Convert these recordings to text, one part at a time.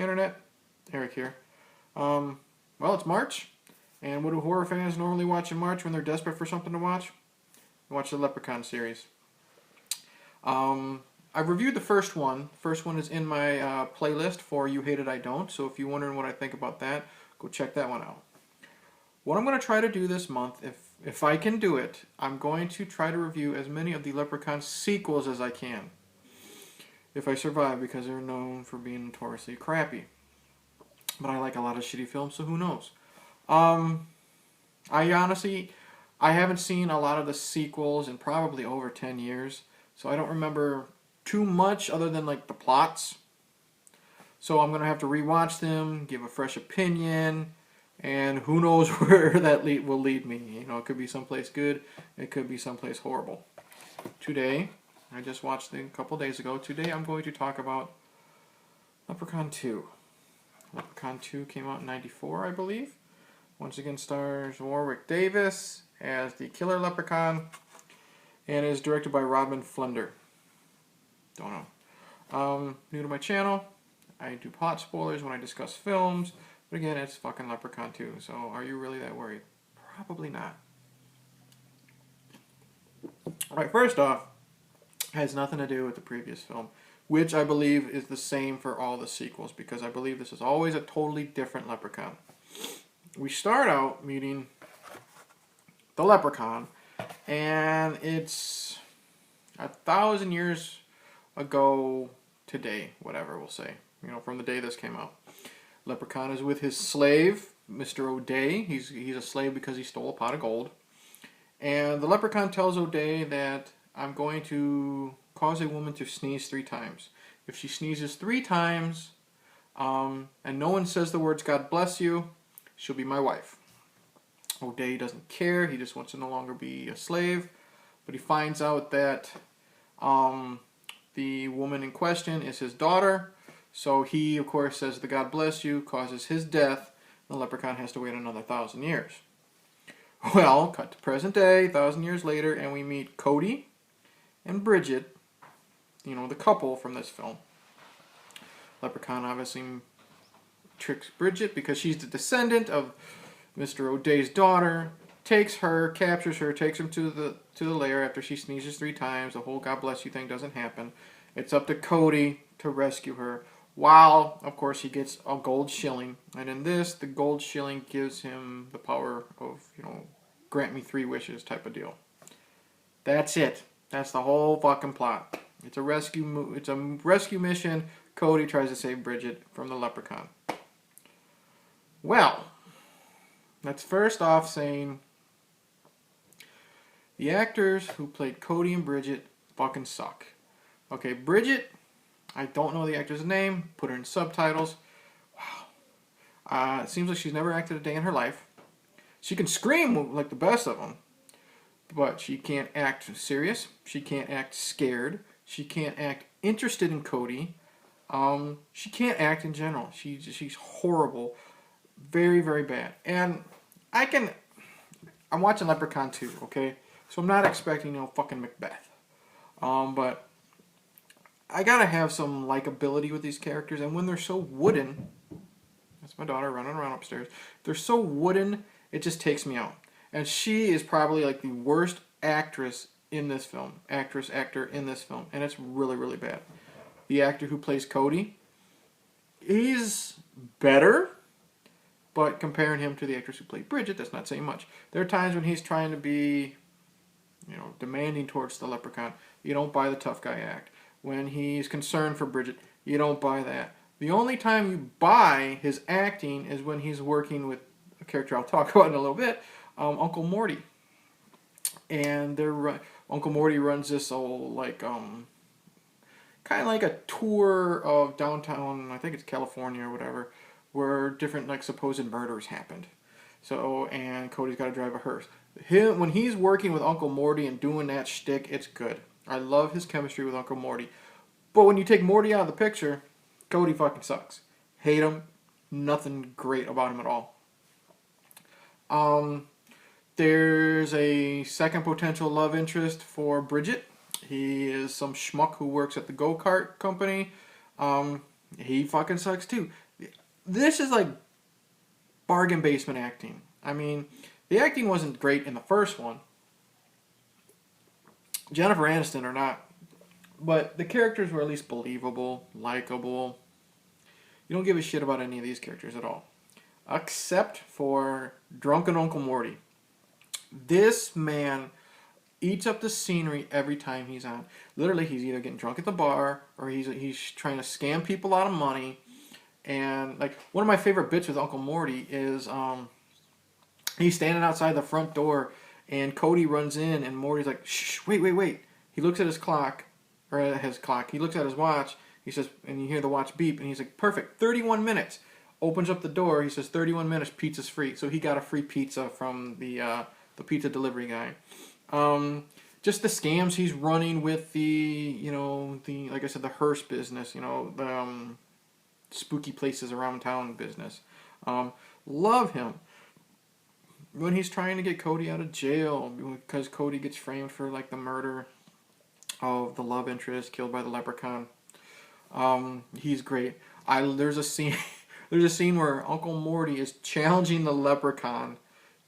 Internet, Eric here. Well, it's March, and what do horror fans normally watch in March when they're desperate for something to watch? They watch the Leprechaun series. I've reviewed the first one. First one is in my playlist for You Hate It, I Don't, so if you're wondering what I think about that, go check that one out. What I'm going to try to do this month, if I can do it, I'm going to try to review as many of the Leprechaun sequels as I can. If I survive, because they're known for being notoriously crappy. But I like a lot of shitty films, so who knows? I haven't seen a lot of the sequels in probably over 10 years, so I don't remember too much other than like the plots. So I'm going to have to rewatch them, give a fresh opinion, and who knows where that will lead me. You know, it could be someplace good, it could be someplace horrible. Today, I just watched it a couple days ago. Today I'm going to talk about Leprechaun 2. Leprechaun 2 came out in 94, I believe. Once again stars Warwick Davis as the killer leprechaun and is directed by Rodman Flender. Don't know. New to my channel, I do plot spoilers when I discuss films, but again, it's fucking Leprechaun 2, so are you really that worried? Probably not. Alright, first off, has nothing to do with the previous film, which I believe is the same for all the sequels, because I believe this is always a totally different leprechaun. We start out meeting the leprechaun, and it's 1,000 years ago today, whatever we'll say, you know, from the day this came out. Leprechaun is with his slave, Mr. O'Day. He's a slave because he stole a pot of gold. And the leprechaun tells O'Day that I'm going to cause a woman to sneeze 3 times. If she sneezes 3 times, and no one says the words "God bless you," she'll be my wife. O'Day doesn't care. He just wants to no longer be a slave. But he finds out that the woman in question is his daughter. So he, of course, says the "God bless you," causes his death. The leprechaun has to wait another 1,000 years. Well, cut to present day, 1,000 years later, and we meet Cody and Bridget, you know, the couple from this film. Leprechaun obviously tricks Bridget because she's the descendant of Mr. O'Day's daughter, takes her, captures her, takes him to the lair after she sneezes 3 times. The whole "God bless you" thing doesn't happen. It's up to Cody to rescue her, while, of course, he gets a gold shilling. And in this, the gold shilling gives him the power of, you know, grant me 3 wishes type of deal. That's it. That's the whole fucking plot. It's a rescue mission. Cody tries to save Bridget from the leprechaun. Well, let's first off saying the actors who played Cody and Bridget fucking suck. Okay, Bridget, I don't know the actor's name. Put her in subtitles. Wow. It seems like she's never acted a day in her life. She can scream like the best of them, but she can't act serious. She can't act scared. She can't act interested in Cody. She can't act in general. She's horrible. Very, very bad. And I'm watching Leprechaun 2, okay? So I'm not expecting, you know, fucking Macbeth. But I gotta have some likability with these characters, and when they're so wooden, that's my daughter running around upstairs, they're so wooden, it just takes me out. And she is probably like the worst actress in this film. Actor in this film. And it's really, really bad. The actor who plays Cody, he's better, but comparing him to the actress who played Bridget, that's not saying much. There are times when he's trying to be, you know, demanding towards the leprechaun. You don't buy the tough guy act. When he's concerned for Bridget, you don't buy that. The only time you buy his acting is when he's working with a character I'll talk about in a little bit, Uncle Morty. And Uncle Morty runs this old, like, kind of like a tour of downtown, I think it's California or whatever, where different, like, supposed murders happened. So, and Cody's got to drive a hearse. When he's working with Uncle Morty and doing that shtick, it's good. I love his chemistry with Uncle Morty. But when you take Morty out of the picture, Cody fucking sucks. Hate him. Nothing great about him at all. There's a second potential love interest for Bridget. He is some schmuck who works at the go-kart company. He fucking sucks too. This is like bargain basement acting. I mean, the acting wasn't great in the first one. Jennifer Aniston or not, but the characters were at least believable, likable. You don't give a shit about any of these characters at all. Except for drunken Uncle Morty. This man eats up the scenery every time he's on. Literally, he's either getting drunk at the bar or he's trying to scam people out of money. And like one of my favorite bits with Uncle Morty is he's standing outside the front door and Cody runs in and Morty's like, shh, wait. He looks at his clock, or at his clock. He looks at his watch. He says, and you hear the watch beep, and he's like, perfect, 31 minutes. Opens up the door. He says, 31 minutes, pizza's free. So he got a free pizza from the pizza delivery guy. Just the scams he's running with the like I said, the hearse business, the spooky places around town business. Love him. When he's trying to get Cody out of jail because Cody gets framed for like the murder of the love interest killed by the Leprechaun. He's great. There's a scene where Uncle Morty is challenging the Leprechaun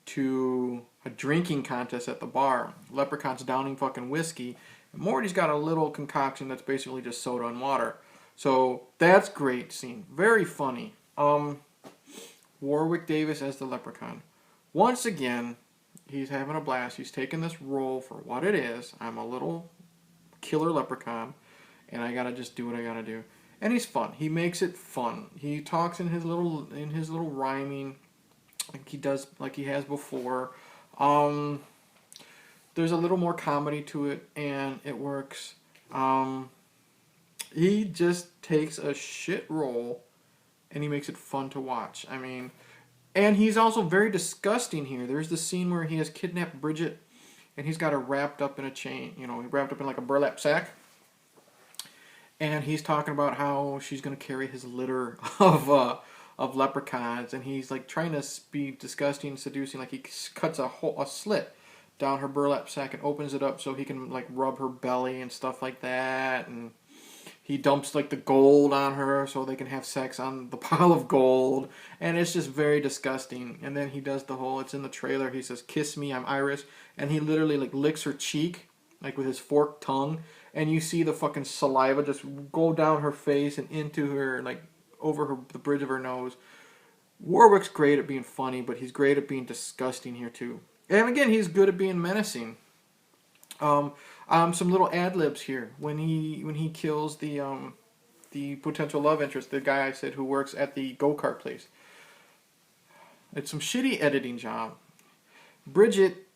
to a drinking contest at the bar. Leprechaun's downing fucking whiskey. And Morty's got a little concoction that's basically just soda and water. So that's great scene. Very funny. Warwick Davis as the Leprechaun. Once again, he's having a blast. He's taking this role for what it is. I'm a little killer leprechaun, and I gotta just do what I gotta do. And he's fun. He makes it fun. He talks in his little rhyming, like he has before. There's a little more comedy to it, and it works. He just takes a shit role, and he makes it fun to watch. I mean. And he's also very disgusting here. There's the scene where he has kidnapped Bridget, and he's got her wrapped up in a chain. He wrapped up in like a burlap sack. And he's talking about how she's going to carry his litter of leprechauns, and he's like trying to be disgusting, seducing. Like he cuts a slit down her burlap sack and opens it up so he can like rub her belly and stuff like that. And he dumps like the gold on her so they can have sex on the pile of gold. And it's just very disgusting. And then he does the whole, it's in the trailer, he says, kiss me, I'm Irish. And he literally like licks her cheek, like with his forked tongue. And you see the fucking saliva just go down her face and into her, like over the bridge of her nose. Warwick's great at being funny, but he's great at being disgusting here too. And again, he's good at being menacing. Some little ad libs here when he kills the potential love interest, the guy I said who works at the go-kart place. It's some shitty editing job. Bridget,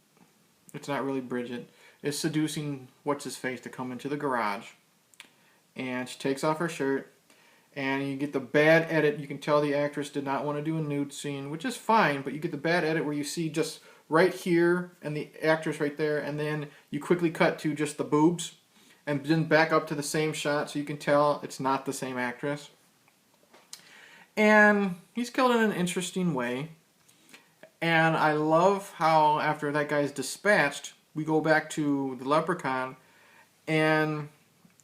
it's not really Bridget, is seducing what's his face to come into the garage, and she takes off her shirt, and you get the bad edit. You can tell the actress did not want to do a nude scene, which is fine, but you get the bad edit where you see just right here and the actress right there, and then you quickly cut to just the boobs and then back up to the same shot so you can tell it's not the same actress. And he's killed in an interesting way. And I love how after that guy's dispatched, we go back to the Leprechaun, and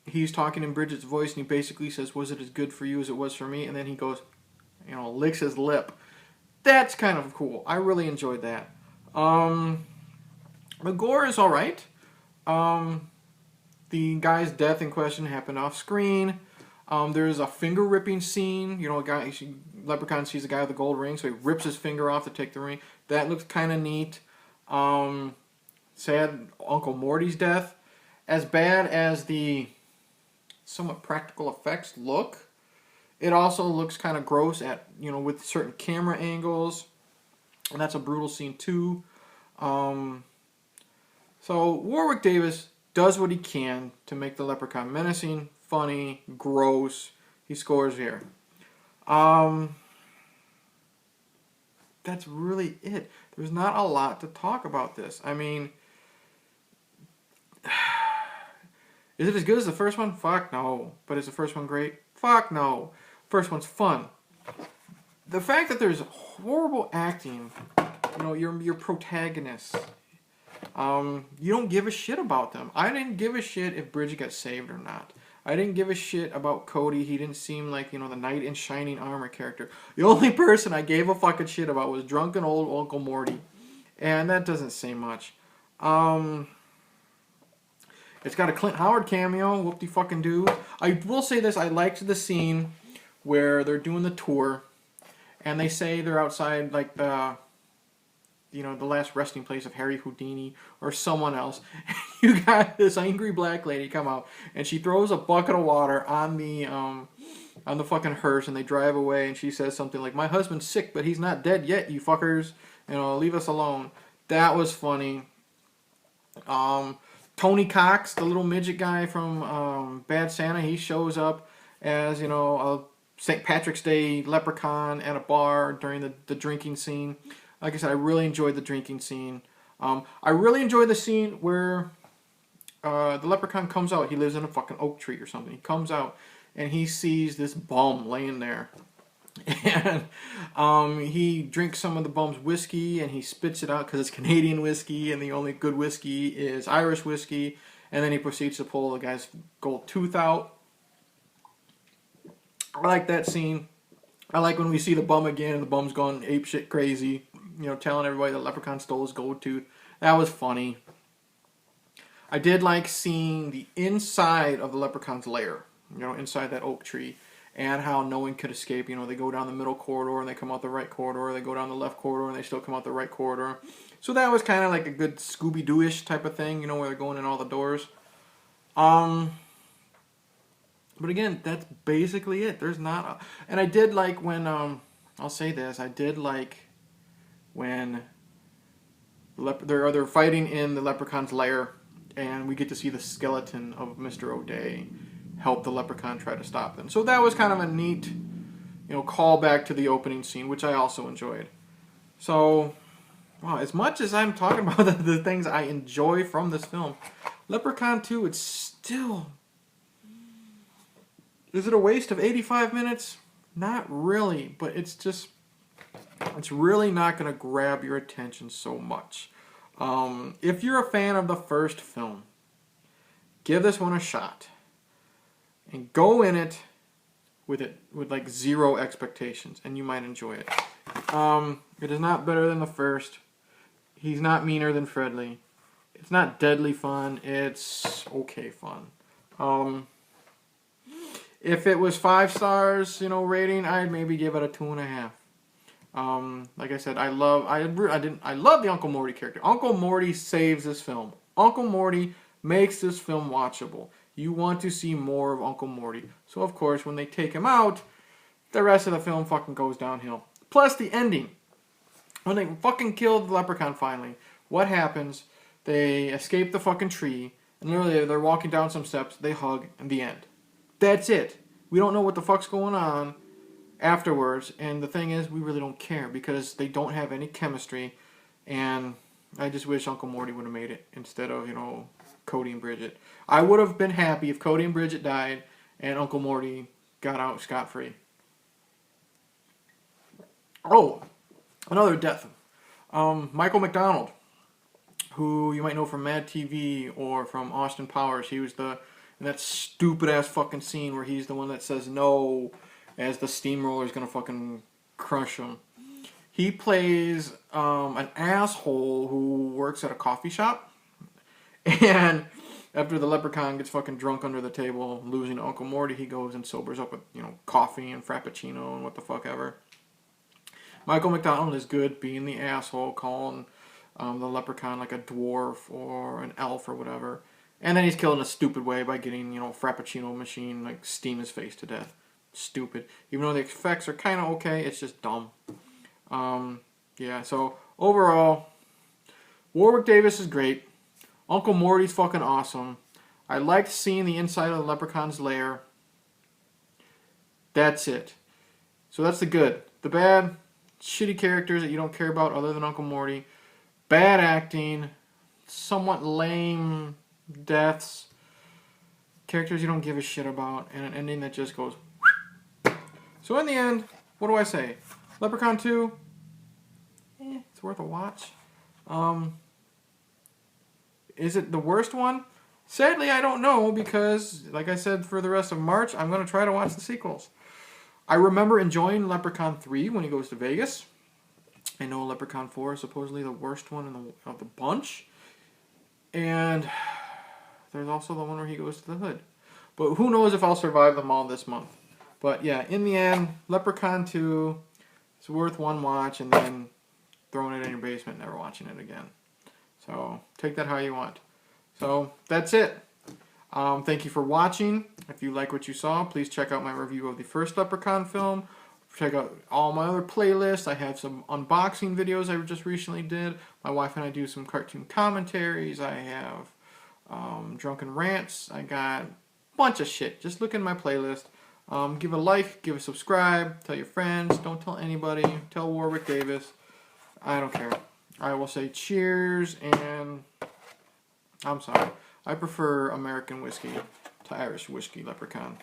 he's talking in Bridget's voice, and he basically says, was it as good for you as it was for me? And then he goes, licks his lip. That's kind of cool. I really enjoyed that. The gore is alright. The guy's death in question happened off screen. There's a finger ripping scene. Leprechaun sees a guy with a gold ring, so he rips his finger off to take the ring. That looks kind of neat. Sad Uncle Morty's death. As bad as the somewhat practical effects look, it also looks kind of gross with certain camera angles. And that's a brutal scene too. So Warwick Davis does what he can to make the Leprechaun menacing, funny, gross. He scores here. That's really it. There's not a lot to talk about this. I mean, is it as good as the first one? Fuck no. But is the first one great? Fuck no. First one's fun. The fact that there's horrible acting, your protagonists, you don't give a shit about them. I didn't give a shit if Bridget got saved or not. I didn't give a shit about Cody. He didn't seem like, the knight in shining armor character. The only person I gave a fucking shit about was drunken old Uncle Morty. And that doesn't say much. It's got a Clint Howard cameo. Whoop-de-fucking-do. I will say this. I liked the scene where they're doing the tour. And they say they're outside, like, the last resting place of Harry Houdini or someone else. You got this angry black lady come out, and she throws a bucket of water on the fucking hearse, and they drive away, and she says something like, "My husband's sick, but he's not dead yet, you fuckers. Leave us alone." That was funny. Tony Cox, the little midget guy from Bad Santa, he shows up as, a St. Patrick's Day leprechaun at a bar during the drinking scene. Like I said, I really enjoyed the drinking scene. I really enjoyed the scene where the leprechaun comes out. He lives in a fucking oak tree or something. He comes out and he sees this bum laying there. And he drinks some of the bum's whiskey and he spits it out because it's Canadian whiskey and the only good whiskey is Irish whiskey. And then he proceeds to pull the guy's gold tooth out. I like that scene. I like when we see the bum again and the bum's gone apeshit crazy. Telling everybody the leprechaun stole his gold tooth. That was funny. I did like seeing the inside of the leprechaun's lair. Inside that oak tree. And how no one could escape. They go down the middle corridor and they come out the right corridor. They go down the left corridor and they still come out the right corridor. So that was kind of like a good Scooby-Doo-ish type of thing. Where they're going in all the doors. But again, that's basically it. There's not... And I did like when... I'll say this. I did like when they're fighting in the leprechaun's lair, and we get to see the skeleton of Mr. O'Day help the leprechaun try to stop them. So that was kind of a neat, callback to the opening scene, which I also enjoyed. So, wow, as much as I'm talking about the things I enjoy from this film, Leprechaun 2, it's still... Is it a waste of 85 minutes? Not really, but it's just... It's really not going to grab your attention so much. If you're a fan of the first film, give this one a shot. And go in it with like zero expectations, and you might enjoy it. It is not better than the first. He's not meaner than Fredley. It's not deadly fun. It's okay fun. If it was 5 stars, rating, I'd maybe give it a 2.5. Like I said, I love the Uncle Morty character. Uncle Morty saves this film. Uncle Morty makes this film watchable. You want to see more of Uncle Morty. So of course, when they take him out, the rest of the film fucking goes downhill. Plus the ending. When they fucking kill the leprechaun finally, what happens? They escape the fucking tree, and literally they're walking down some steps, they hug, and the end. That's it. We don't know what the fuck's going on afterwards, and the thing is, we really don't care because they don't have any chemistry, and I just wish Uncle Morty would have made it instead of, Cody and Bridget. I would have been happy if Cody and Bridget died and Uncle Morty got out scot-free. Oh, another death. Michael McDonald, who you might know from Mad TV or from Austin Powers. He was in that stupid-ass fucking scene where he's the one that says no as the steamroller is going to fucking crush him. He plays an asshole who works at a coffee shop. And after the leprechaun gets fucking drunk under the table, losing to Uncle Morty, he goes and sobers up with, coffee and frappuccino and what the fuck ever. Michael McDonald is good being the asshole, calling the leprechaun like a dwarf or an elf or whatever. And then he's killed in a stupid way by getting, a frappuccino machine, like, steam his face to death. Stupid. Even though the effects are kind of okay, it's just dumb. Yeah, so overall, Warwick Davis is great. Uncle Morty's fucking awesome. I liked seeing the inside of the leprechaun's lair. That's it. So that's the good. The bad, shitty characters that you don't care about other than Uncle Morty. Bad acting. Somewhat lame deaths. Characters you don't give a shit about. And an ending that just goes... So in the end, what do I say? Leprechaun 2? It's worth a watch. Is it the worst one? Sadly, I don't know because, like I said, for the rest of March, I'm going to try to watch the sequels. I remember enjoying Leprechaun 3 when he goes to Vegas. I know Leprechaun 4 is supposedly the worst one of the bunch. And there's also the one where he goes to the hood. But who knows if I'll survive them all this month. But yeah, in the end, Leprechaun 2 is worth one watch and then throwing it in your basement, never watching it again. So take that how you want. So that's it. Thank you for watching. If you like what you saw, please check out my review of the first Leprechaun film. Check out all my other playlists. I have some unboxing videos I just recently did. My wife and I do some cartoon commentaries. I have drunken rants. I got a bunch of shit. Just look in my playlist. Give a like, give a subscribe, tell your friends, don't tell anybody, tell Warwick Davis. I don't care. I will say cheers, and I'm sorry. I prefer American whiskey to Irish whiskey, Leprechaun.